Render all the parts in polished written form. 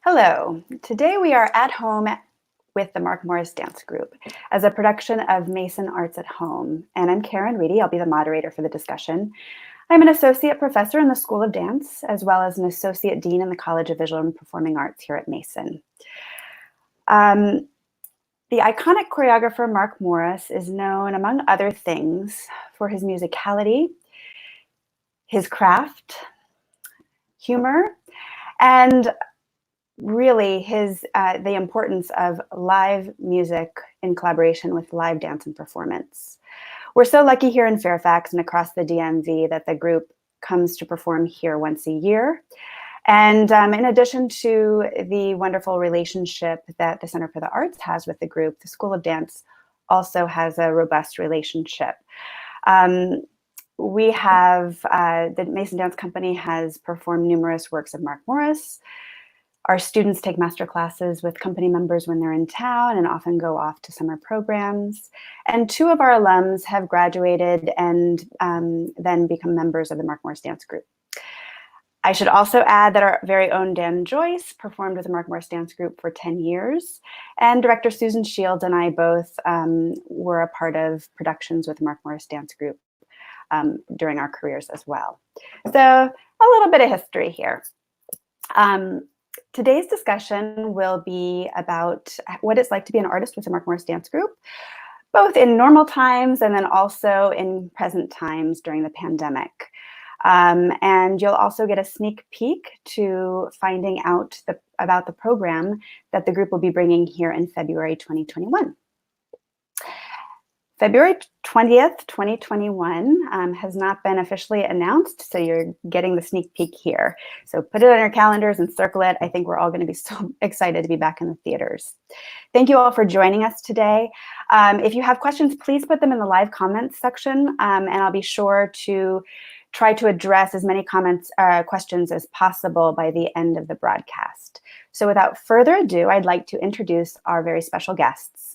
Hello. Today we are at home with the Mark Morris Dance Group as a production of Mason Arts at Home. And I'm Karen Reedy. I'll be the moderator for the discussion. I'm an associate professor in the School of Dance, as well as an associate dean in the College of Visual and Performing Arts here at Mason. The iconic choreographer Mark Morris is known, among other things, for his musicality, his craft, humor, and really the importance of live music in collaboration with live dance and performance. We're so lucky here in Fairfax and across the DMV that the group comes to perform here once a year. And in addition to the wonderful relationship that the Center for the Arts has with the group, the School of Dance also has a robust relationship. We have, the Mason Dance Company has performed numerous works of Mark Morris. Our students take master classes with company members when they're in town and often go off to summer programs. And two of our alums have graduated and then become members of the Mark Morris Dance Group. I should also add that our very own Dan Joyce performed with the Mark Morris Dance Group for 10 years. And Director Susan Shields and I both were a part of productions with the Mark Morris Dance Group during our careers as well. So a little bit of history here. Today's discussion will be about what it's like to be an artist with the Mark Morris Dance Group, both in normal times and then also in present times during the pandemic. And you'll also get a sneak peek to finding out about the program that the group will be bringing here in February 2021. February 20th, 2021 has not been officially announced, so you're getting the sneak peek here. So put it on your calendars and circle it. I think we're all going to be so excited to be back in the theaters. Thank you all for joining us today. If you have questions, please put them in the live comments section, and I'll be sure to try to address as many questions as possible by the end of the broadcast. So without further ado, I'd like to introduce our very special guests.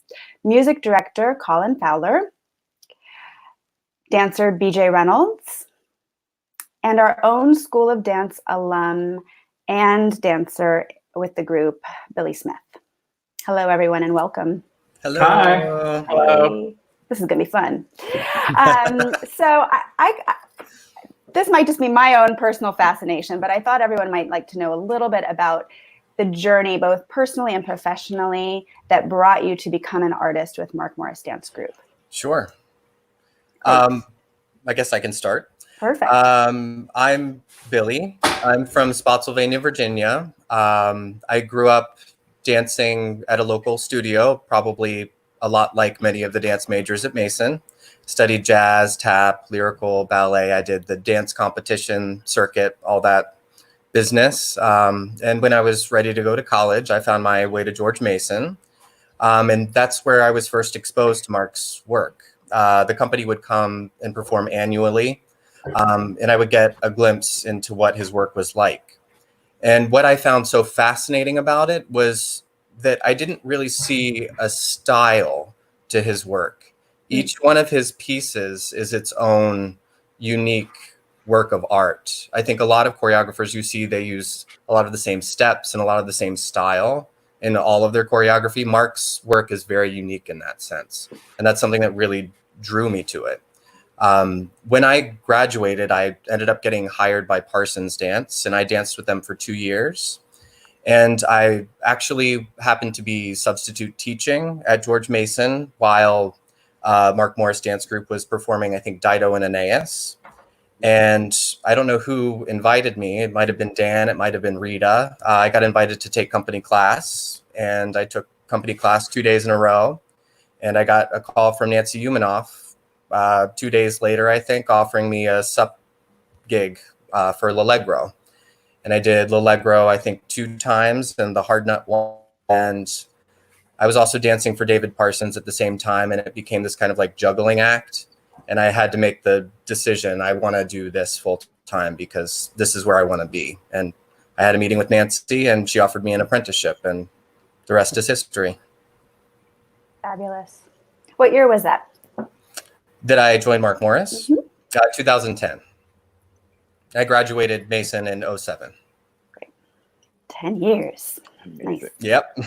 Music director Colin Fowler, dancer BJ Randolph, and our own School of Dance alum and dancer with the group, Billy Smith. Hello, everyone, and welcome. Hello. Hi. Hello. This is going to be fun. So this might just be my own personal fascination, but I thought everyone might like to know a little bit about the journey, both personally and professionally, that brought you to become an artist with Mark Morris Dance Group. Sure. I guess I can start. Perfect. I'm Billy. I'm from Spotsylvania, Virginia. I grew up dancing at a local studio, probably a lot like many of the dance majors at Mason. Studied jazz, tap, lyrical, ballet. I did the dance competition circuit, all that business. And when I was ready to go to college, I found my way to George Mason. And that's where I was first exposed to Mark's work. The company would come and perform annually, and I would get a glimpse into what his work was like. And what I found so fascinating about it was that I didn't really see a style to his work. Each one of his pieces is its own unique work of art. I think a lot of choreographers you see, they use a lot of the same steps and a lot of the same style in all of their choreography. Mark's work is very unique in that sense. And that's something that really drew me to it. When I graduated, I ended up getting hired by Parsons Dance, and I danced with them for 2 years. And I actually happened to be substitute teaching at George Mason while Mark Morris Dance Group was performing, I think, Dido and Aeneas. And I don't know who invited me. It might have been Dan, it might have been Rita. I got invited to take company class, and I took company class 2 days in a row. And I got a call from Nancy Umanoff 2 days later, I think, offering me a sup gig for L'Allegro. And I did L'Allegro, I think, 2 times, and the Hard Nut one. And I was also dancing for David Parsons at the same time, and it became this kind of like juggling act. And I had to make the decision, I want to do this full time because this is where I want to be. And I had a meeting with Nancy, and she offered me an apprenticeship, and the rest is history. Fabulous. What year was that? Did I join Mark Morris? 2010. I graduated Mason in 07. Great. 10 years. Amazing. Nice. Yep.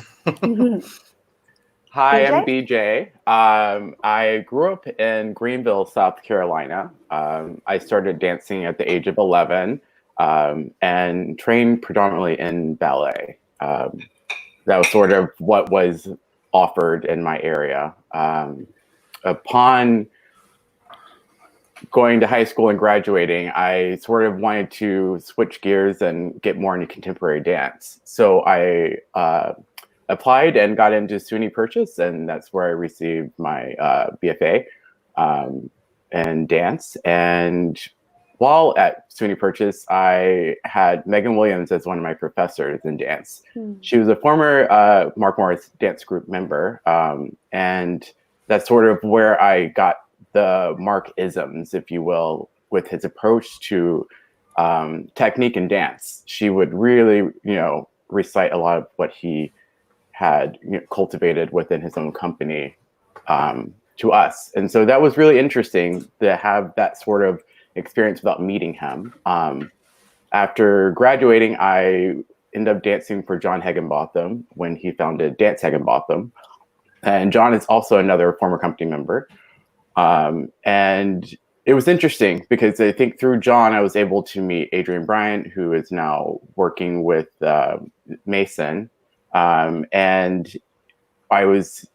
Hi, BJ? I'm BJ. I grew up in Greenville, South Carolina. I started dancing at the age of 11 and trained predominantly in ballet. That was sort of what was offered in my area. Upon going to high school and graduating, I sort of wanted to switch gears and get more into contemporary dance. So I applied and got into SUNY Purchase, and that's where I received my BFA in dance. And while at SUNY Purchase, I had Megan Williams as one of my professors in dance. She was a former Mark Morris dance group member, and that's sort of where I got the Mark isms, if you will, with his approach to technique and dance. She would really, recite a lot of what he had cultivated within his own company to us. And so that was really interesting to have that sort of experience without meeting him. After graduating, I ended up dancing for John Higginbotham when he founded Dance Higginbotham. And John is also another former company member. And it was interesting because I think through John, I was able to meet Adrian Bryant, who is now working with Mason. And I was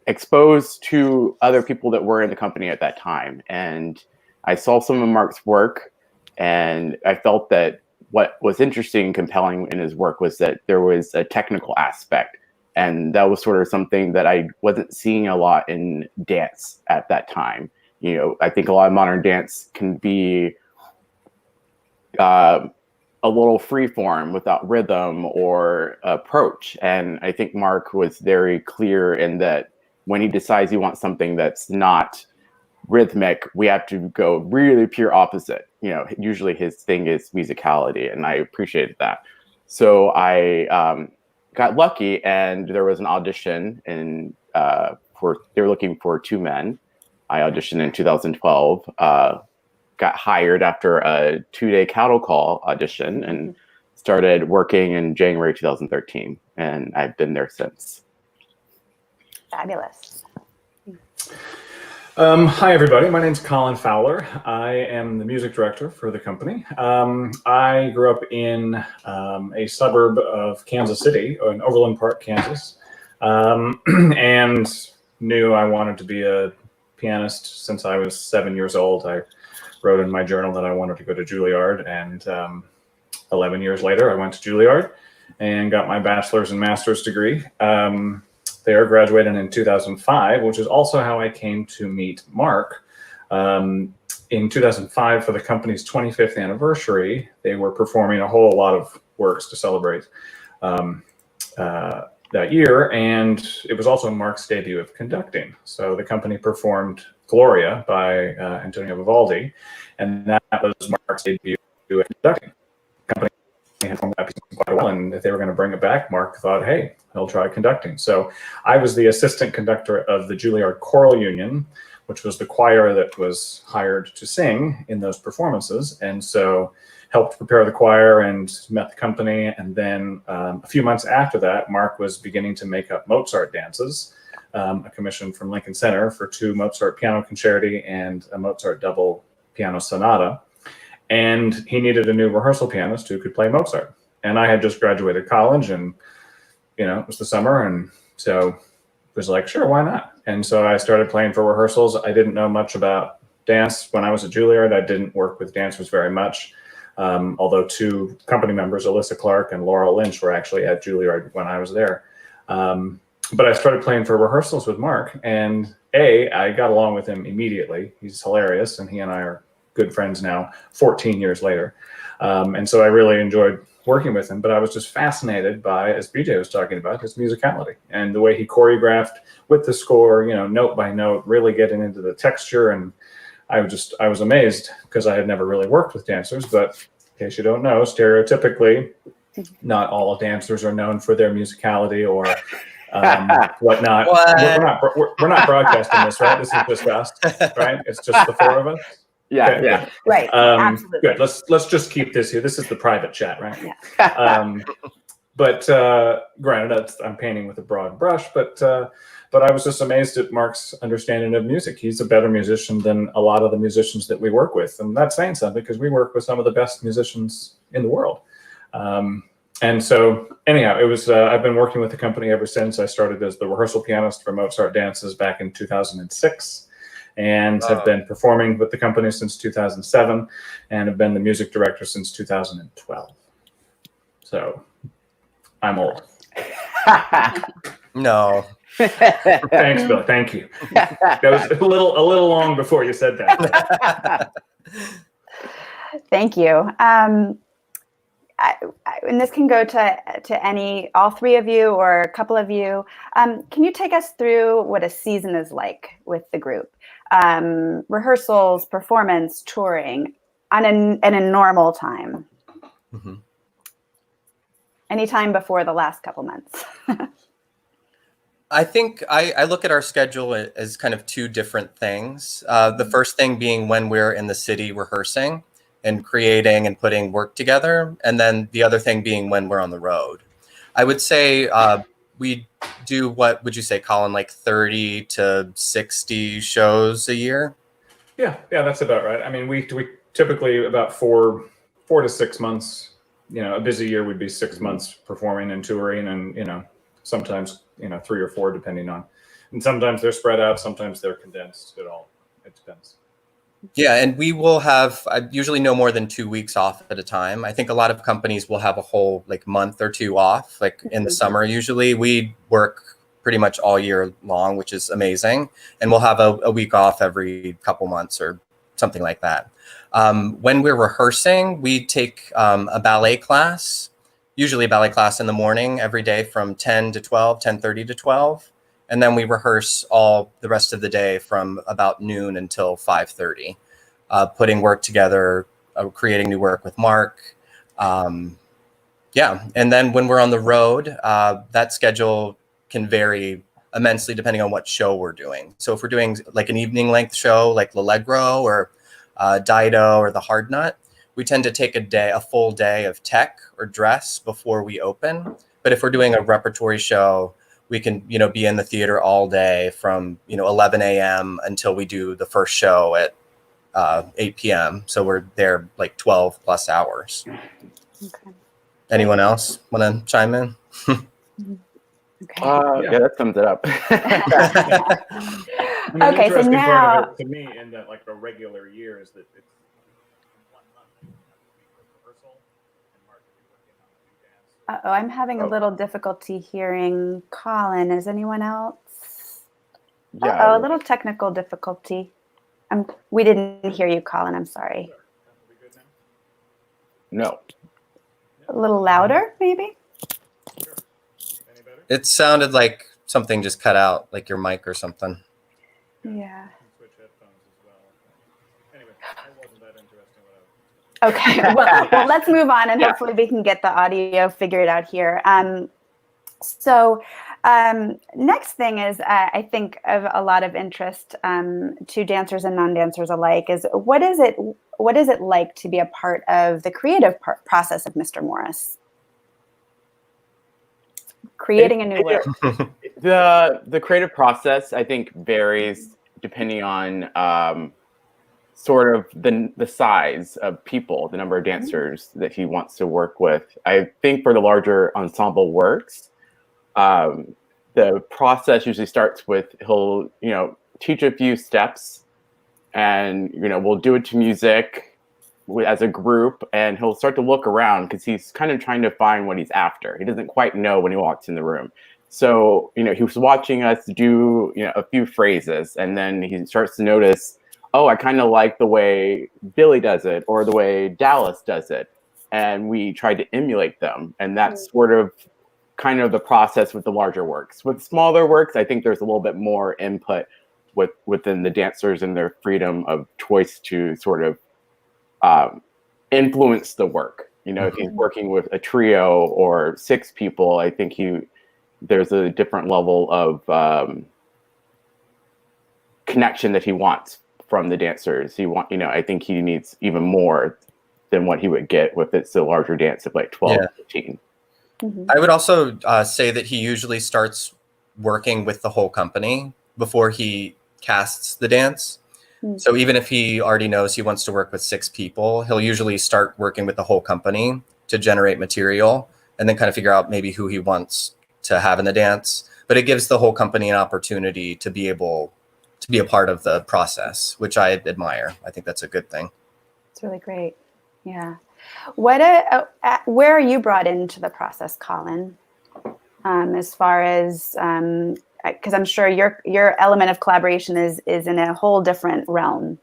exposed to other people that were in the company at that time. And I saw some of Mark's work, and I felt that what was interesting and compelling in his work was that there was a technical aspect. And that was sort of something that I wasn't seeing a lot in dance at that time. I think a lot of modern dance can be a little freeform without rhythm or approach. And I think Mark was very clear in that when he decides he wants something that's not rhythmic, we have to go really pure opposite. Usually his thing is musicality, and I appreciated that. So I got lucky, and there was an audition they were looking for two men. I auditioned in 2012, got hired after a 2-day cattle call audition, and started working in January 2013. And I've been there since. Fabulous. Hi, everybody. My name's Colin Fowler. I am the music director for the company. I grew up in a suburb of Kansas City, in Overland Park, Kansas, and knew I wanted to be a pianist since I was 7 years old. I wrote in my journal that I wanted to go to Juilliard, and 11 years later, I went to Juilliard and got my bachelor's and master's degree. There, graduated in 2005, which is also how I came to meet Mark. In 2005, for the company's 25th anniversary, they were performing a whole lot of works to celebrate that year, and it was also Mark's debut of conducting. So the company performed Gloria by Antonio Vivaldi, and that was Mark's debut of conducting. The company had performed that piece quite a while, and if they were going to bring it back, Mark thought, hey, he'll try conducting. So I was the assistant conductor of the Juilliard Choral Union, which was the choir that was hired to sing in those performances. And so helped prepare the choir and met the company. And then a few months after that, Mark was beginning to make up Mozart dances, a commission from Lincoln Center for 2 Mozart piano concerti and a Mozart double piano sonata. And he needed a new rehearsal pianist who could play Mozart. And I had just graduated college, and it was the summer, and so it was like, sure, why not? And so I started playing for rehearsals. I didn't know much about dance when I was at Juilliard. I didn't work with dancers very much, although 2 company members, Alyssa Clark and Laurel Lynch, were actually at Juilliard when I was there. But I started playing for rehearsals with Mark, and I got along with him immediately. He's hilarious, and he and I are good friends now, 14 years later. And so I really enjoyed working with him, but I was just fascinated by, as BJ was talking about, his musicality and the way he choreographed with the score, note by note, really getting into the texture. And I was amazed because I had never really worked with dancers, but in case you don't know, stereotypically, not all dancers are known for their musicality or whatnot. What? We're not broadcasting this, right? This is just us, right? It's just the 4 of us. Yeah, Okay, yeah. Right. Absolutely. Good. Let's just keep this here. This is the private chat, right? Yeah. But granted, I'm painting with a broad brush, but I was just amazed at Mark's understanding of music. He's a better musician than a lot of the musicians that we work with. And that's saying something, because we work with some of the best musicians in the world. And so anyhow, it was, I've been working with the company ever since. I started as the rehearsal pianist for Mozart dances back in 2006, and have been performing with the company since 2007, and have been the music director since 2012. So I'm old. No. Thanks, Bill. Thank you. That was a little long before you said that. Thank you. And this can go to all three of you or a couple of you. Can you take us through what a season is like with the group? Rehearsals, performance, touring, in a normal time. Mm-hmm. Anytime before the last couple months. I think I look at our schedule as kind of two different things. The first thing being when we're in the city rehearsing and creating and putting work together. And then the other thing being when we're on the road. I would say we do, what would you say, Colin, like 30 to 60 shows a year? Yeah, that's about right. I mean, we typically about 4 to 6 months. A busy year would be 6 months performing and touring, and sometimes 3 or 4 depending on, and sometimes they're spread out, sometimes they're condensed. It depends. Yeah, and we will have usually no more than 2 weeks off at a time. I think a lot of companies will have a whole month or two off, in the summer. Usually we work pretty much all year long, which is amazing. And we'll have a week off every couple months or something like that. When we're rehearsing, we take a ballet class, usually a ballet class in the morning every day from 10 to 12, 10:30 to 12. And then we rehearse all the rest of the day from about noon until 5:30, putting work together, creating new work with Mark. Yeah. And then when we're on the road, that schedule can vary immensely depending on what show we're doing. So if we're doing an evening length show like L'Allegro or Dido or the Hard Nut, we tend to take a full day of tech or dress before we open. But if we're doing a repertory show, we can, be in the theater all day from, 11 a.m. until we do the first show at 8 p.m. So we're there 12 plus hours. Okay. Anyone else want to chime in? Okay. Yeah, that sums it up. Okay, so now part of it, to me, in that a regular year, is that it's 1 month and you have a week of rehearsal, and Mark will be working on a new dance. I'm having a little difficulty hearing Colin. Is anyone else? Yeah. A little technical difficulty. We didn't hear you, Colin. I'm sorry. No. A little louder, maybe? Sure. Any better? It sounded like something just cut out, like your mic or something. Yeah. Switch headphones as well. Anyway, it wasn't that interesting. Okay. Well, let's move on, and hopefully we can get the audio figured out here. So next thing is, I think of a lot of interest to dancers and non-dancers alike, is what is it like to be a part of the creative process of Mr. Morris? Creating a new work. The creative process, I think, varies depending on sort of the size of people, the number of dancers that he wants to work with. I think for the larger ensemble works, the process usually starts with he'll teach a few steps, and we'll do it to music as a group, and he'll start to look around because he's kind of trying to find what he's after. He doesn't quite know when he walks in the room. So he was watching us do a few phrases, and then he starts to notice, oh, I kind of like the way Billy does it or the way Dallas does it, and we try to emulate them. And that's sort of kind of the process with the larger works. With smaller works, I think there's a little bit more input within the dancers and their freedom of choice to sort of influence the work. If he's working with a trio or 6 people, I think there's a different level of connection that he wants from the dancers. I think he needs even more than what he would get with it's a larger dance of 12 to 15. I would also say that he usually starts working with the whole company before he casts the dance. So even if he already knows he wants to work with 6 people, he'll usually start working with the whole company to generate material and then kind of figure out maybe who he wants to have in the dance. But it gives the whole company an opportunity to be able to be a part of the process, which I admire. I think that's a good thing. It's really great. Yeah. Where are you brought into the process, Colin? As far as, because I'm sure your element of collaboration is in a whole different realm.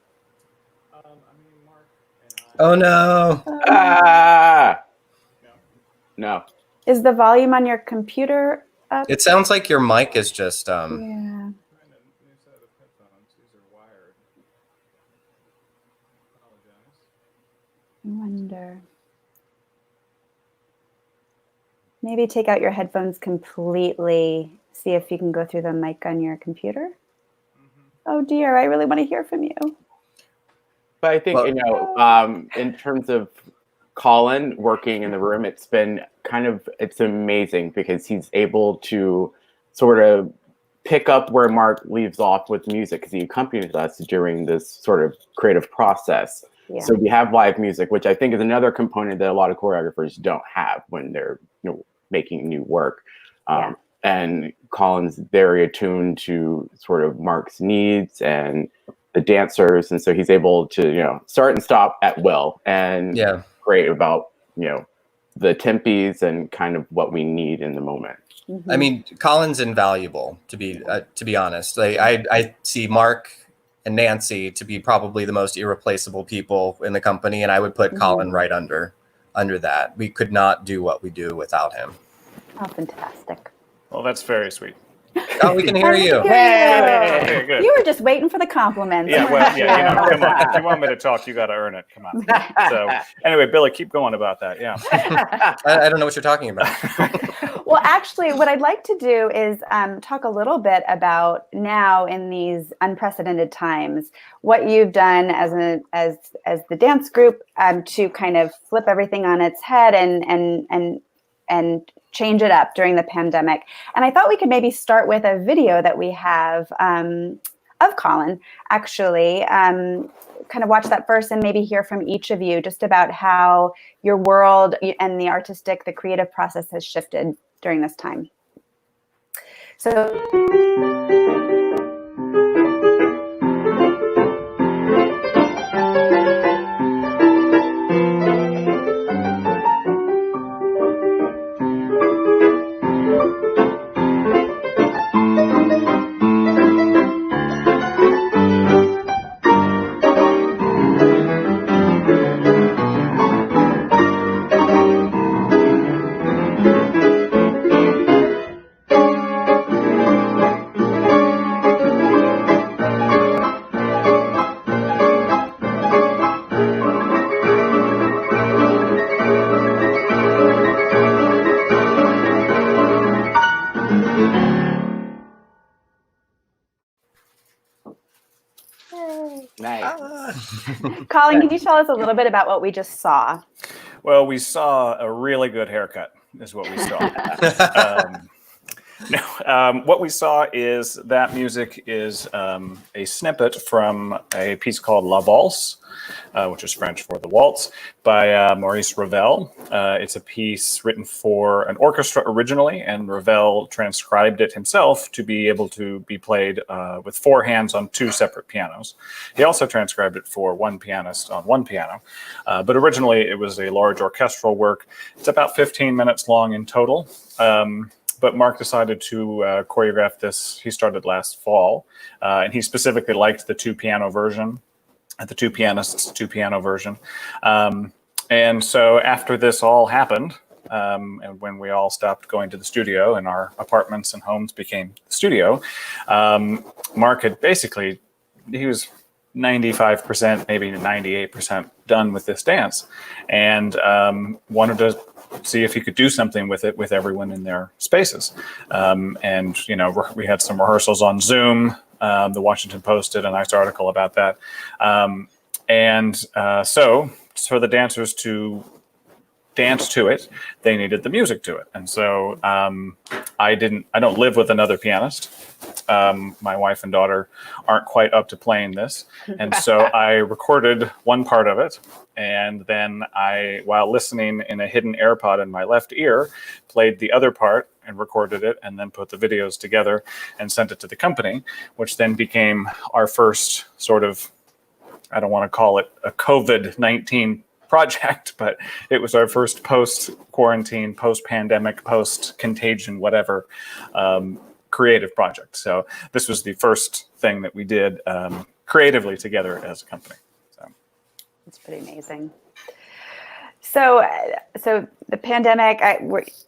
Oh no! No. Is the volume on your computer up? It sounds like your mic is just Yeah. I wonder. Maybe take out your headphones completely. See if you can go through the mic on your computer. Oh dear, I really want to hear from you. But I think, in terms of Colin working in the room, it's amazing because he's able to sort of pick up where Mark leaves off with music, because he accompanied us during this sort of creative process. Yeah. So we have live music, which I think is another component that a lot of choreographers don't have when they're making new work. And Colin's very attuned to sort of Mark's needs and the dancers, and so he's able to start and stop at will, and great about the tempies and kind of what we need in the moment. I mean, Colin's invaluable, to be honest. I see Mark and Nancy to be probably the most irreplaceable people in the company, and I would put Colin right under that. We could not do what we do without him. Oh, fantastic. Well, that's very sweet. Oh, we can hear you. Hey. Okay, good. You were just waiting for the compliments. Yeah, well, come on. If you want me to talk, you got to earn it. Come on. So, anyway, Billy, keep going about that. Yeah. I don't know what you're talking about. Well, actually, what I'd like to do is talk a little bit about now in these unprecedented times, what you've done as the dance group to kind of flip everything on its head and change it up during the pandemic. And I thought we could maybe start with a video that we have of Colin, actually. Kind of watch that first and maybe hear from each of you just about how your world and the creative process has shifted during this time. So. Colin, can you tell us a little bit about what we just saw? Well, we saw a really good haircut, is what we saw. What we saw is that music is a snippet from a piece called La Valse, which is French for the waltz, by Maurice Ravel. It's a piece written for an orchestra originally, and Ravel transcribed it himself to be able to be played with 4 hands on 2 separate pianos. He also transcribed it for 1 pianist on 1 piano, but originally it was a large orchestral work. It's about 15 minutes long in total. But Mark decided to choreograph this. He started last fall, and he specifically liked the 2 piano version, the 2 pianists, 2 piano version. And so after this all happened, and when we all stopped going to the studio and our apartments and homes became the studio, Mark had basically, he was 95%, maybe 98% done with this dance, and wanted to see if he could do something with it with everyone in their spaces. And, we had some rehearsals on Zoom. The Washington Post did a nice article about that. So for the dancers to dance to it, they needed the music to it. And so I don't live with another pianist. My wife and daughter aren't quite up to playing this. And so I recorded one part of it. And then while listening in a hidden AirPod in my left ear, played the other part and recorded it, and then put the videos together and sent it to the company, which then became our first sort of, I don't want to call it a COVID-19 project, but it was our first post-quarantine, post-pandemic, post-contagion, whatever, creative project. So this was the first thing that we did creatively together as a company. So it's pretty amazing. So the pandemic,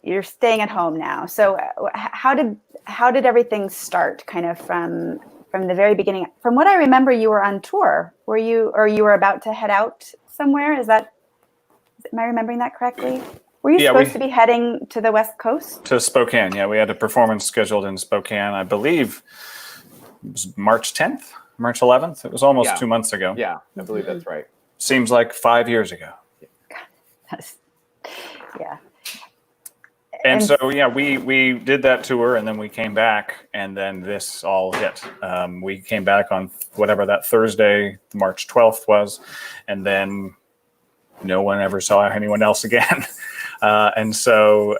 you're staying at home now. So how did everything start? Kind of from the very beginning. From what I remember, you were on tour. Were you, or you were about to head out somewhere? Am I remembering that correctly? Were you supposed to be heading to the West Coast? To Spokane, yeah. We had a performance scheduled in Spokane, I believe it was March 10th, March 11th. It was almost 2 months ago. Yeah, I believe that's right. Seems like 5 years ago. Yeah. And so, yeah, we did that tour, and then we came back, and then this all hit. We came back on whatever that Thursday, March 12th was, and then no one ever saw anyone else again. And so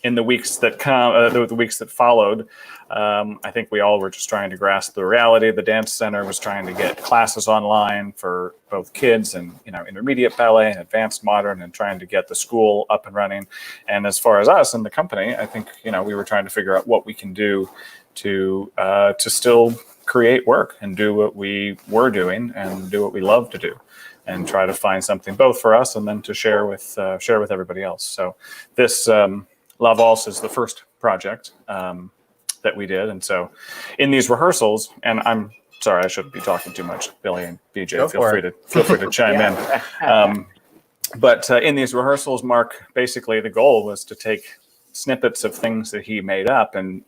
in the weeks that the weeks that followed, I think we all were just trying to grasp the reality. The dance center was trying to get classes online for both kids and, intermediate ballet and advanced modern, and trying to get the school up and running. And as far as us and the company, I think, we were trying to figure out what we can do to still create work and do what we were doing and do what we love to do, and try to find something both for us and then to share with everybody else. So this La Valse is the first project that we did. And so in these rehearsals, and I'm sorry, I shouldn't be talking too much, Billy and BJ, feel free to chime in. But in these rehearsals, Mark, basically the goal was to take snippets of things that he made up and,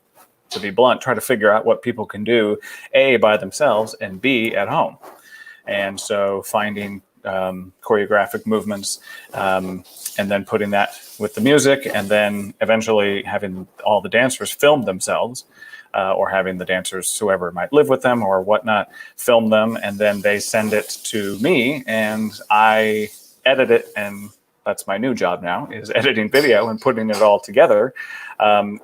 to be blunt, try to figure out what people can do, A, by themselves, and B, at home. And so finding choreographic movements, and then putting that with the music, and then eventually having all the dancers film themselves, or having the dancers, whoever might live with them or whatnot, film them, and then they send it to me, and I edit it. And that's my new job now, is editing video and putting it all together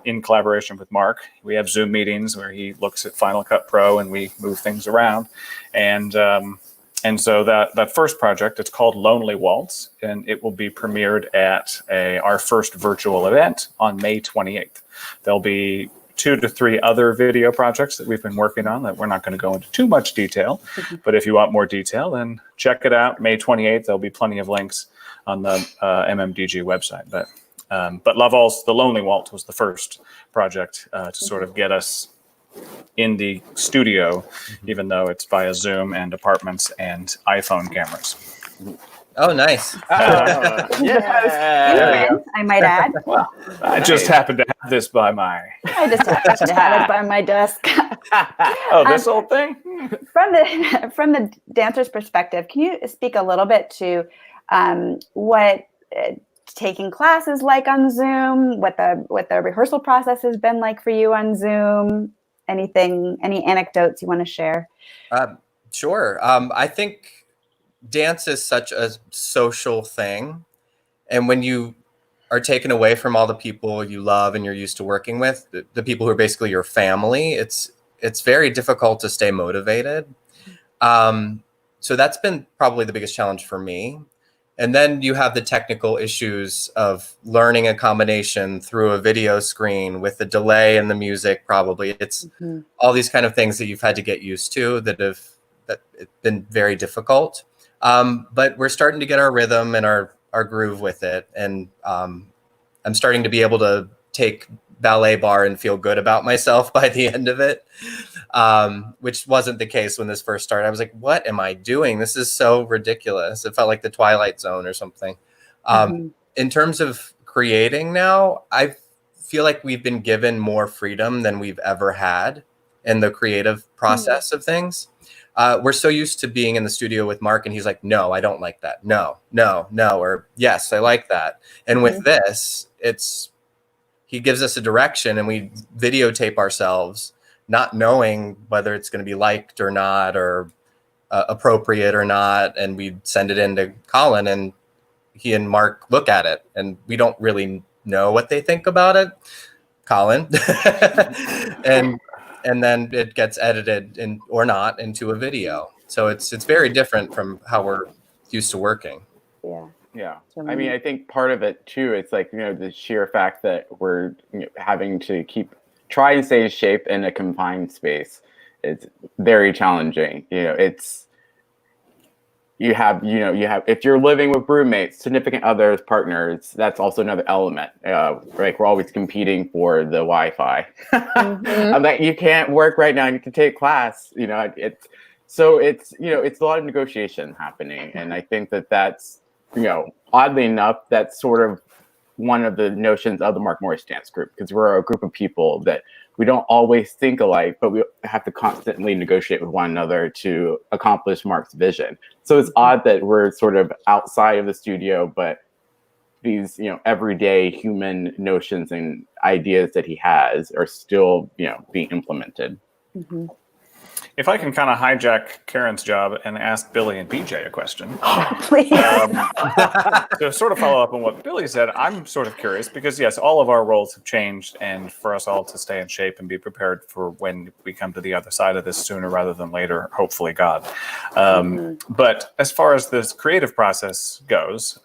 in collaboration with Mark. We have Zoom meetings where he looks at Final Cut Pro and we move things around. And so that first project, it's called Lonely Waltz, and it will be premiered at our first virtual event on May 28th. There'll be 2 to 3 other video projects that we've been working on that we're not going to go into too much detail. But if you want more detail, then check it out. May 28th, there'll be plenty of links on the MMDG website. But La Valse, the Lonely Waltz, was the first project to sort of get us in the studio, even though it's via Zoom and apartments and iPhone cameras. Oh, nice. Yeah. There we go. I might add. Well, I just happened to have this by my... I just happened to have it by my desk. Oh, this old thing? From the dancer's perspective, can you speak a little bit to what taking classes like on Zoom, what the rehearsal process has been like for you on Zoom? Any anecdotes you want to share? Sure. I think dance is such a social thing. And when you are taken away from all the people you love and you're used to working with, the people who are basically your family, it's very difficult to stay motivated. So that's been probably the biggest challenge for me. And then you have the technical issues of learning a combination through a video screen with the delay in the music. Probably it's all these kind of things that you've had to get used to that it's been very difficult. But we're starting to get our rhythm and our groove with it. And I'm starting to be able to take ballet bar and feel good about myself by the end of it, which wasn't the case when this first started. I was like, what am I doing? This is so ridiculous. It felt like the Twilight Zone or something. In terms of creating now, I feel like we've been given more freedom than we've ever had in the creative process of things. we're so used to being in the studio with Mark and he's like, no, I don't like that. No, no, no. Or yes, I like that. And with this, he gives us a direction and we videotape ourselves, not knowing whether it's going to be liked or not, or appropriate or not. And we send it in to Colin and he and Mark look at it and we don't really know what they think about it. Colin. and then it gets edited or not into a video. So it's very different from how we're used to working. Yeah. Yeah. I mean, I think part of it too, it's like, the sheer fact that we're having to try and stay in shape in a confined space. It's very challenging. You have, if you're living with roommates, significant others, partners, that's also another element. Like we're always competing for the Wi-Fi. I'm like, you can't work right now. You can take class. It's a lot of negotiation happening, and I think that's oddly enough, that's sort of one of the notions of the Mark Morris Dance Group, because we're a group of people that we don't always think alike, but we have to constantly negotiate with one another to accomplish Mark's vision. So it's odd that we're sort of outside of the studio, but these, everyday human notions and ideas that he has are still, being implemented. Mm-hmm. If I can kind of hijack Karen's job and ask Billy and BJ a question. Please. To sort of follow up on what Billy said, I'm sort of curious because, yes, all of our roles have changed, and for us all to stay in shape and be prepared for when we come to the other side of this sooner rather than later, hopefully God. But as far as this creative process goes,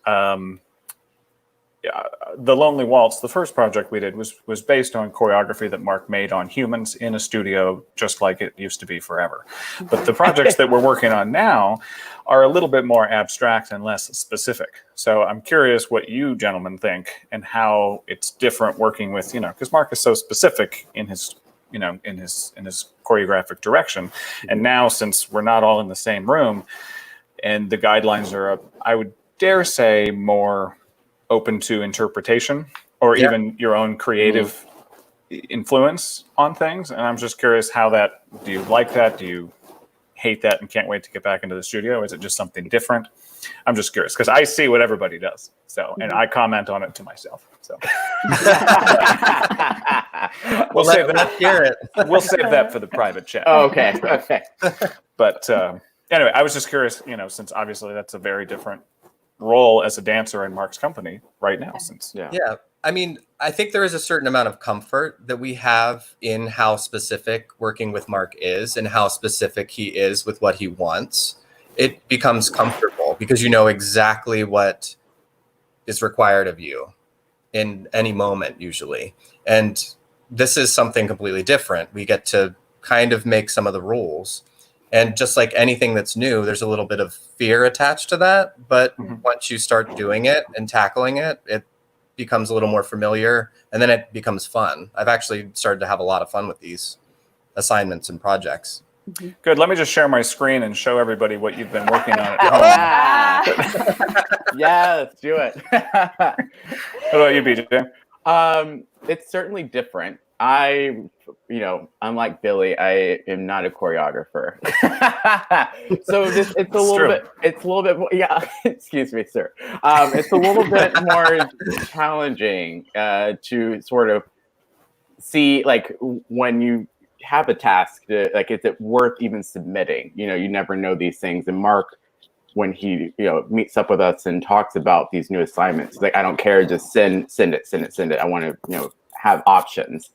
The Lonely Waltz, the first project we did, was based on choreography that Mark made on humans in a studio, just like it used to be forever. But the projects that we're working on now are a little bit more abstract and less specific. So I'm curious what you gentlemen think and how it's different working with, because Mark is so specific in his choreographic direction. And now, since we're not all in the same room and the guidelines are, I would dare say, more open to interpretation or even your own creative influence on things. And I'm just curious do you like that? Do you hate that and can't wait to get back into the studio? Is it just something different? I'm just curious because I see what everybody does. So, and I comment on it to myself. So we'll save that for the private chat. Oh, okay. But anyway, I was just curious, since obviously that's a very different role as a dancer in Mark's company right now. Yeah. I mean, I think there is a certain amount of comfort that we have in how specific working with Mark is and how specific he is with what he wants. It becomes comfortable because you know exactly what is required of you in any moment usually. And this is something completely different. We get to kind of make some of the rules. And just like anything that's new, there's a little bit of fear attached to that. But once you start doing it and tackling it, it becomes a little more familiar and then it becomes fun. I've actually started to have a lot of fun with these assignments and projects. Good. Let me just share my screen and show everybody what you've been working on at home. Yeah, let's do it. What about you, BJ? It's certainly different. Unlike Billy, I am not a choreographer. So it's a little bit more, yeah, excuse me, sir. It's a little bit more challenging to sort of see, like, when you have a task, is it worth even submitting? You never know these things. And Mark, when he meets up with us and talks about these new assignments, he's like, I don't care, just send it. I want to have options.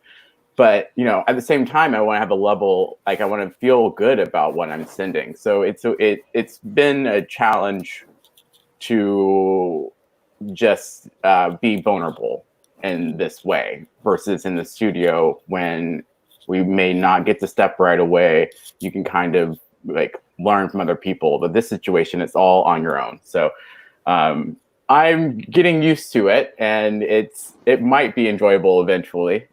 But at the same time, I want to have a level, like I want to feel good about what I'm sending. So it's been a challenge to just be vulnerable in this way versus in the studio when we may not get the step right away. You can kind of like learn from other people. But this situation, it's all on your own. So I'm getting used to it, and it might be enjoyable eventually.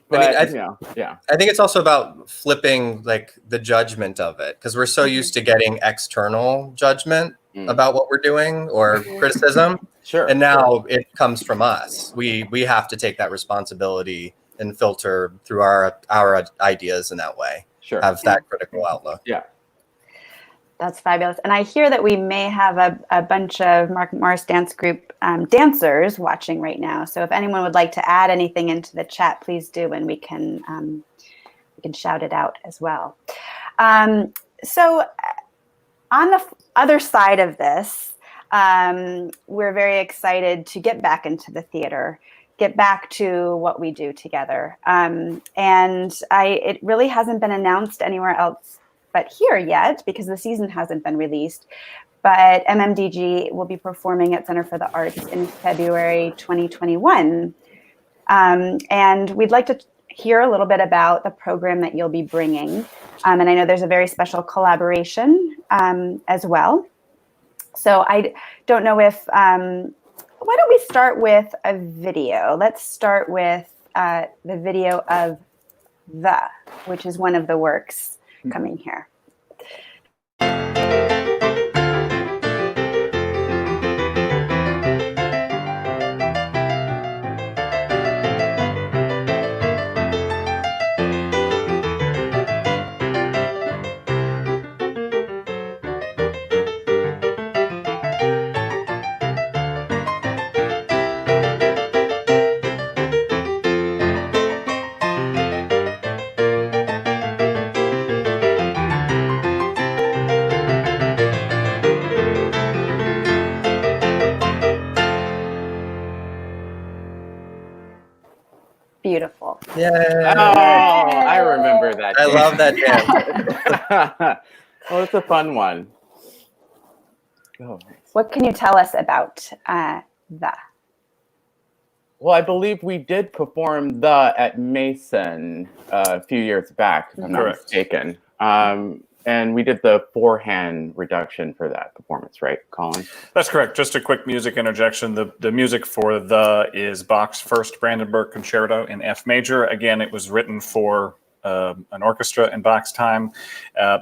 But, I think it's also about flipping like the judgment of it, because we're so used to getting external judgment about what we're doing or criticism. Sure. And now it comes from us. We have to take that responsibility and filter through our ideas in that way. Sure. have that critical outlook. Yeah. That's fabulous. And I hear that we may have a bunch of Mark Morris Dance Group dancers watching right now. So if anyone would like to add anything into the chat, please do, and we can shout it out as well. So on the other side of this, we're very excited to get back into the theater, get back to what we do together. And it really hasn't been announced anywhere else but here yet, because the season hasn't been released. But MMDG will be performing at Center for the Arts in February 2021. And we'd like to hear a little bit about the program that you'll be bringing. And I know there's a very special collaboration as well. So I don't know if, why don't we start with a video? Let's start with the video of which is one of the works coming here. Beautiful. Yay! Oh, I remember that. I love that dance. Well, it's a fun one. Oh. What can you tell us about Well, I believe we did perform at Mason a few years back, if I'm not mistaken. And we did the four-hand reduction for that performance, right, Colin? That's correct. Just a quick music interjection. The music for is Bach's first Brandenburg Concerto in F major. Again, it was written for an orchestra in Bach's time.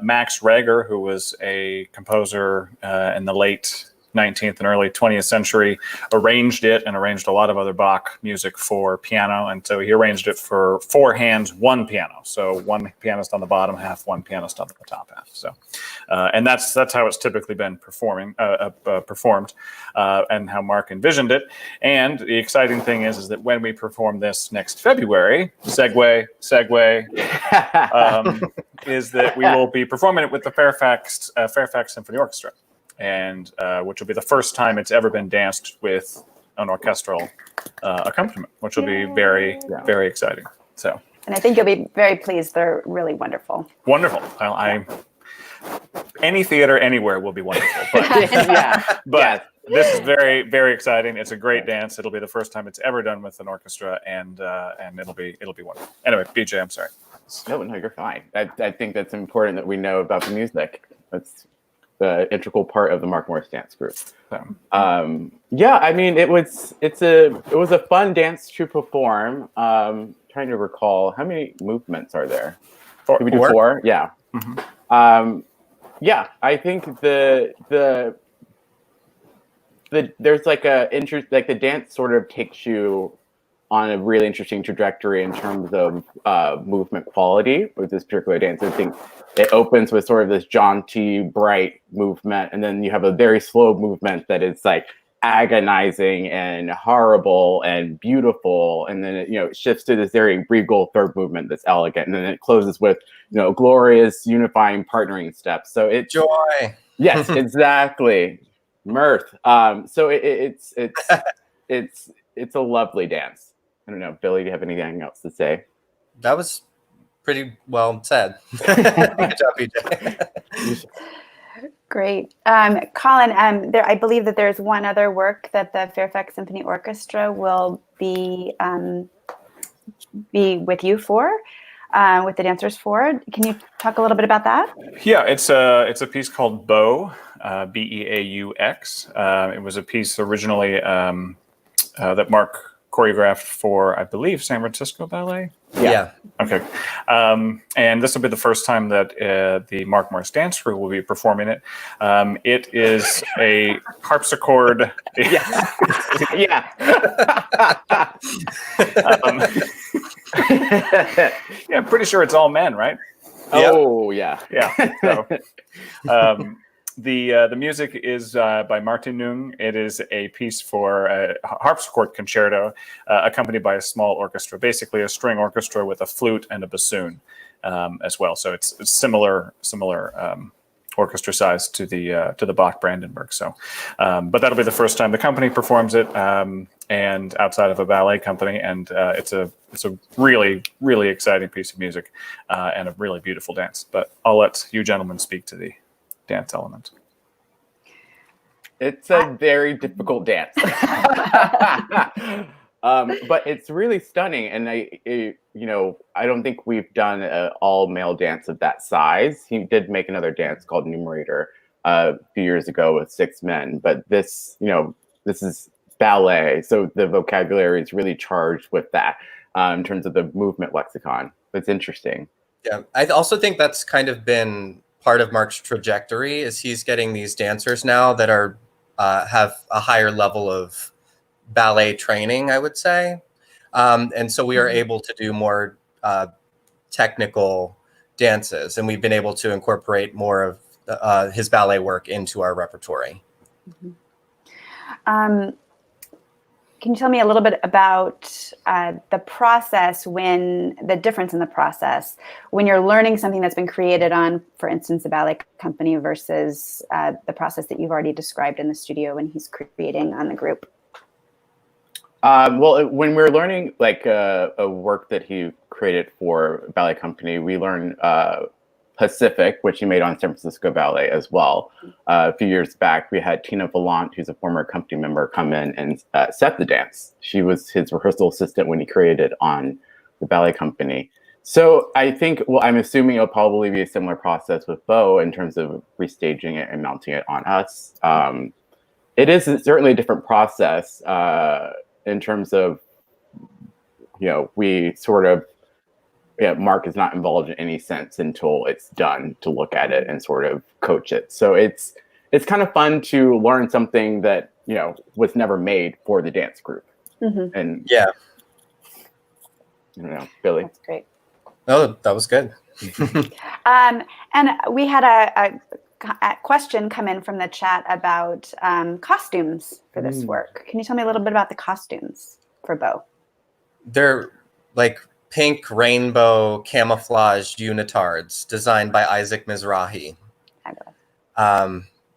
Max Reger, who was a composer in the late 19th and early 20th century, arranged it and arranged a lot of other Bach music for piano. And so he arranged it for four hands, one piano. So one pianist on the bottom half, one pianist on the top half. So, and that's how it's typically been performed, and how Mark envisioned it. And the exciting thing is that when we perform this next February, segue, is that we will be performing it with the Fairfax Symphony Orchestra. And which will be the first time it's ever been danced with an orchestral accompaniment, which will be very, very exciting. So, and I think you'll be very pleased. They're really wonderful. Wonderful. Any theater anywhere will be wonderful. But, this is very, very exciting. It's a great dance. It'll be the first time it's ever done with an orchestra, and it'll be wonderful. Anyway, BJ, I'm sorry. No, you're fine. I think that's important that we know about the music. That's the integral part of the Mark Morris Dance Group. Yeah, I mean, it was a fun dance to perform. Trying to recall, how many movements are there? Did we do four? Yeah. Mm-hmm. Yeah, I think there's like the dance sort of takes you on a really interesting trajectory in terms of movement quality with this particular dance. I think it opens with sort of this jaunty, bright movement, and then you have a very slow movement that is like agonizing and horrible and beautiful, and then it shifts to this very regal third movement that's elegant, and then it closes with glorious unifying partnering steps. So it's joy. Yes, exactly. Mirth. So it's a lovely dance. I don't know, Billy, do you have anything else to say? That was pretty well said. Good job, BJ. Great. Colin, I believe that there's one other work that the Fairfax Symphony Orchestra will be with you for, with the dancers for. Can you talk a little bit about that? Yeah, it's a piece called Beaux, Beaux. It was a piece originally that Mark choreographed for, I believe, San Francisco Ballet. Yeah. Okay. And this will be the first time that the Mark Morris Dance Group will be performing it. It is a harpsichord. Yeah. Yeah. Yeah, I'm pretty sure it's all men, right? Oh, yeah. Yeah. So, the music is by Martin Nung. It is a piece for a harpsichord concerto, accompanied by a small orchestra, basically a string orchestra with a flute and a bassoon as well. So it's similar orchestra size to the Bach Brandenburg. So, but that'll be the first time the company performs it, and outside of a ballet company. And it's a really, really exciting piece of music and a really beautiful dance. But I'll let you gentlemen speak to the dance element. It's a very difficult dance. But it's really stunning, and I don't think we've done an all-male dance of that size. He did make another dance called Numerator a few years ago with 6 men, but this is ballet, so the vocabulary is really charged with that in terms of the movement lexicon. It's interesting. Yeah, I also think that's kind of been part of Mark's trajectory, is he's getting these dancers now that are have a higher level of ballet training, I would say. And so we are able to do more technical dances, and we've been able to incorporate more of his ballet work into our repertory. Can you tell me a little bit about the process, the difference in the process when you're learning something that's been created on, for instance, a ballet company versus the process that you've already described in the studio when he's creating on the group? Well, when we're learning like a work that he created for a ballet company, we learn Pacific, which he made on San Francisco Ballet as well. A few years back, we had Tina Vallant, who's a former company member, come in and set the dance. She was his rehearsal assistant when he created on the ballet company. So I think, well, I'm assuming it'll probably be a similar process with Bo in terms of restaging it and mounting it on us. It is certainly a different process in terms of, we sort of, Mark is not involved in any sense until it's done to look at it and sort of coach it. So it's kind of fun to learn something that, was never made for the dance group. Mm-hmm. And yeah, Billy. That's great. Oh, that was good. And we had a question come in from the chat about costumes for this work. Can you tell me a little bit about the costumes for Bo? They're like pink rainbow camouflage unitards designed by Isaac Mizrahi.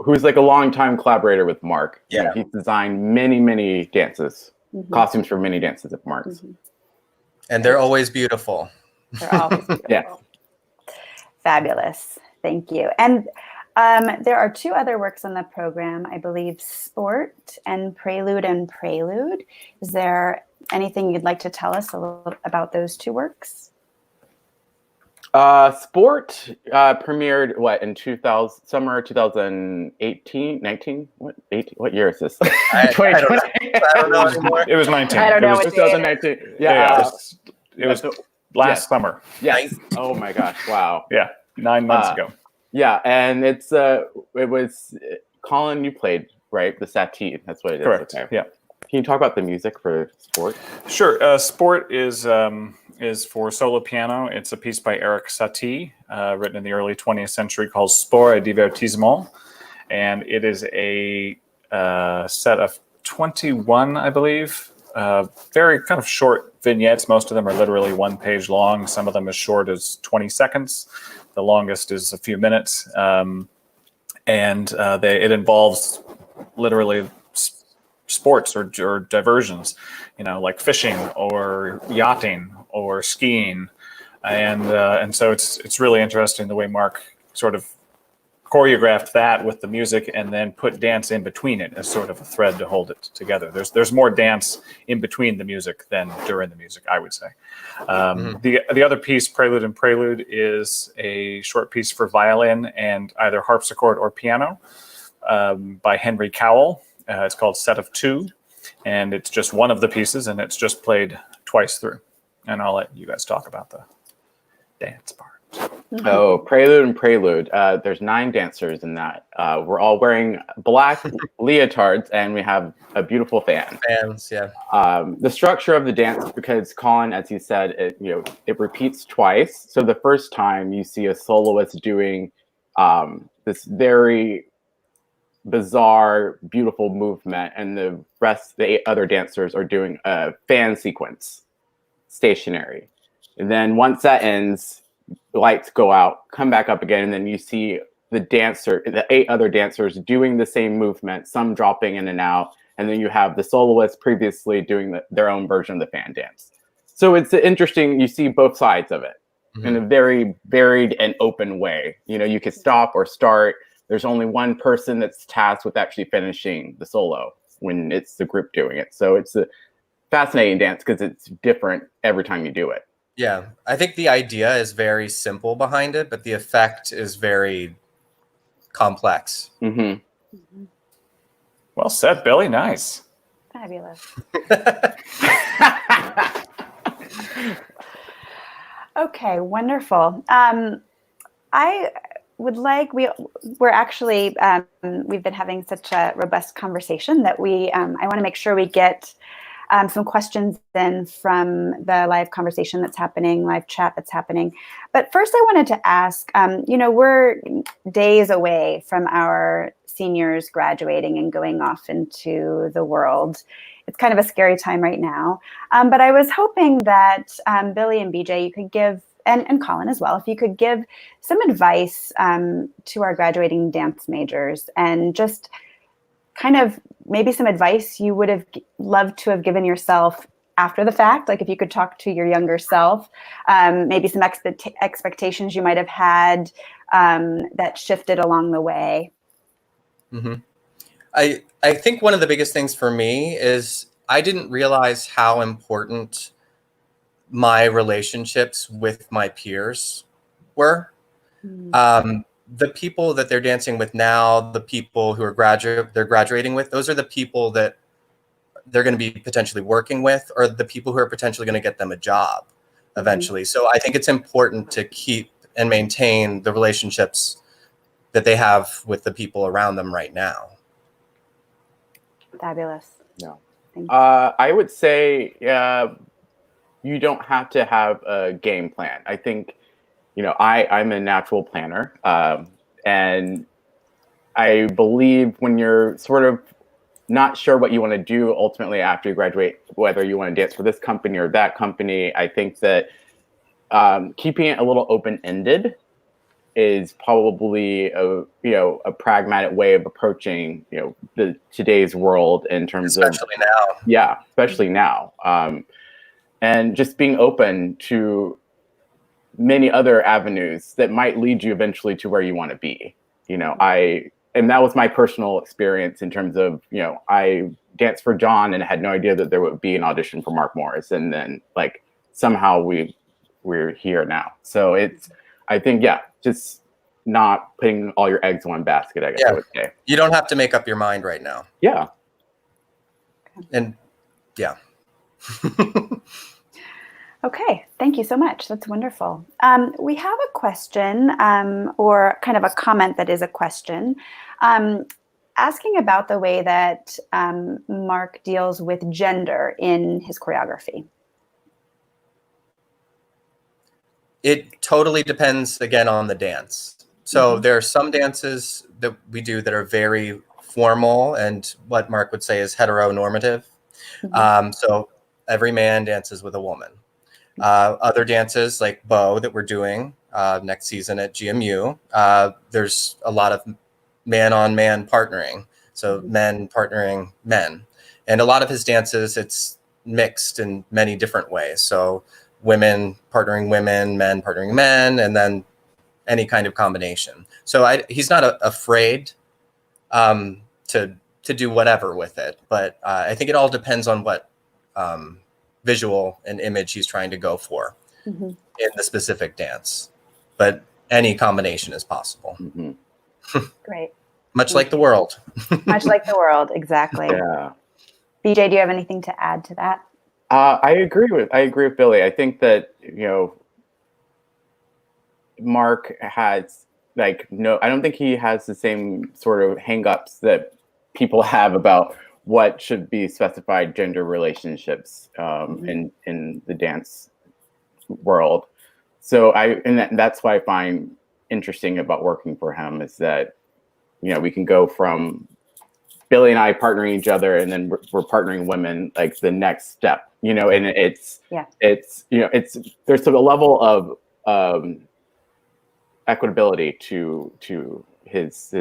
Who's like a longtime collaborator with Mark. Yeah. He's designed many dances, costumes for many dances of Mark's. And they're always beautiful. They're always beautiful. Yeah. Fabulous. Thank you. And there are 2 other works on the program, I believe, Sport and Prelude and Prelude. Is there anything you'd like to tell us a little about those 2 works? Sport premiered in summer 2018, 19? What year is this? 2020. I don't know anymore. It was 19. I don't know. It was 2019. Yeah, it was last summer. Yes. Oh my gosh! Wow. Yeah, 9 months ago. Yeah, and it was Colin. You played, right? The Satie. That's what it is. Correct. Okay. Yeah. Can you talk about the music for Sport? Sure. Sport is for solo piano. It's a piece by Eric Satie, written in the early 20th century, called Sport et Divertissement, and it is a set of 21, I believe. Very kind of short vignettes. Most of them are literally 1 page long. Some of them as short as 20 seconds. The longest is a few minutes. It involves literally sports or diversions, like fishing or yachting or skiing. And so it's really interesting the way Mark sort of choreographed that with the music and then put dance in between it as sort of a thread to hold it together. There's more dance in between the music than during the music, I would say. The other piece, Prelude and Prelude, is a short piece for violin and either harpsichord or piano by Henry Cowell. It's called Set of 2, and it's just one of the pieces, and it's just played twice through. And I'll let you guys talk about the dance part. Oh, Prelude and Prelude. There's 9 dancers in that. We're all wearing black leotards, and we have a beautiful fan. Fans, yeah. The structure of the dance, because Colin, as you said, it repeats twice. So the first time you see a soloist doing this very bizarre, beautiful movement, and the 8 other dancers are doing a fan sequence, stationary. And then once that ends, the lights go out, come back up again, and then you see the 8 other dancers doing the same movement, some dropping in and out, and then you have the soloist previously doing their own version of the fan dance. So it's interesting, you see both sides of it in a very varied and open way. You could stop or start. There's only one person that's tasked with actually finishing the solo when it's the group doing it. So it's a fascinating dance because it's different every time you do it. Yeah, I think the idea is very simple behind it, but the effect is very complex. Well said, Billy. Nice. Fabulous. Okay, wonderful. I would like, we're actually, we've been having such a robust conversation that I want to make sure we get some questions in from the live conversation that's happening, live chat that's happening. But first I wanted to ask, we're days away from our seniors graduating and going off into the world. It's kind of a scary time right now. But I was hoping that Billy and BJ, you could give, and Colin as well, if you could give some advice to our graduating dance majors, and just kind of maybe some advice you would have loved to have given yourself after the fact. Like if you could talk to your younger self, maybe some expectations you might have had that shifted along the way. I think one of the biggest things for me is I didn't realize how important my relationships with my peers were. The people that they're dancing with now, the people who are they're graduating with, those are the people that they're going to be potentially working with, or the people who are potentially going to get them a job eventually. So I think it's important to keep and maintain the relationships that they have with the people around them right now. Fabulous. No. Thank you. I would say you don't have to have a game plan. I think, I'm a natural planner, and I believe when you're sort of not sure what you want to do ultimately after you graduate, whether you want to dance for this company or that company, I think that keeping it a little open-ended is probably a pragmatic way of approaching today's world in terms especially now. Yeah, especially now, and just being open to many other avenues that might lead you eventually to where you want to be. And that was my personal experience in terms of, I danced for John and had no idea that there would be an audition for Mark Morris. And then somehow we're here now. So I think, just not putting all your eggs in one basket, I guess I would say. You don't have to make up your mind right now. Yeah. And yeah. Okay, thank you so much. That's wonderful. We have a question, or kind of a comment that is a question, asking about the way that Mark deals with gender in his choreography. It totally depends, again, on the dance. So there are some dances that we do that are very formal and what Mark would say is heteronormative. So every man dances with a woman. Other dances like Bo that we're doing next season at GMU, there's a lot of man-on-man partnering. So men partnering men. And a lot of his dances, it's mixed in many different ways. So women partnering women, men partnering men, and then any kind of combination. So he's not afraid to do whatever with it. But I think it all depends on what visual and image he's trying to go for in the specific dance. But any combination is possible. Great. Much like the world. Much like the world, exactly. Yeah. BJ, do you have anything to add to that? I agree with Billy. I think that, Mark has I don't think he has the same sort of hangups that people have about what should be specified gender relationships in the dance world. So that's why I find interesting about working for him is that, we can go from Billy and I partnering each other, and then we're partnering women, like the next step, and it's there's a level of equitability to his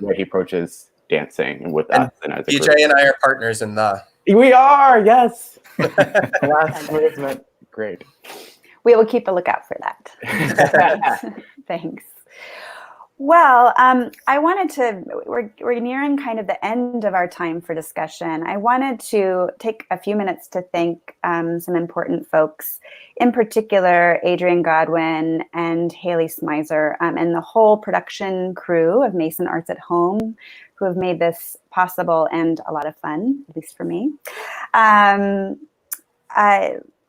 way he approaches dancing with us and as a BJ group. and I are partners in the. We are, yes. Last movement, great. We will keep a lookout for that. Thanks. Well, we're nearing kind of the end of our time for discussion. I wanted to take a few minutes to thank some important folks, in particular, Adrian Godwin and Haley Smizer, and the whole production crew of Mason Arts at Home, who have made this possible and a lot of fun, at least for me. I'd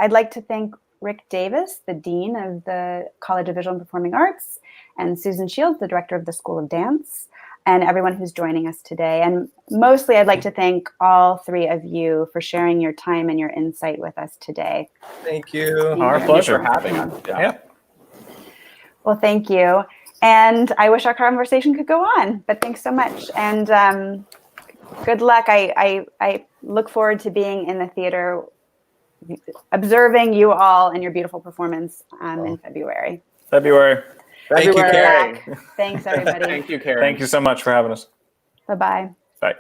like to thank Rick Davis, the Dean of the College of Visual and Performing Arts, and Susan Shields, the Director of the School of Dance, and everyone who's joining us today. And mostly, I'd like to thank all three of you for sharing your time and your insight with us today. Thank you. Our pleasure for having us. Yeah. Well, thank you. And I wish our conversation could go on, but thanks so much. And good luck. I look forward to being in the theater, observing you all and your beautiful performance in February. Thank you, Carrie. Thanks, everybody. Thank you, Carrie. Thank you so much for having us. Bye-bye. Bye.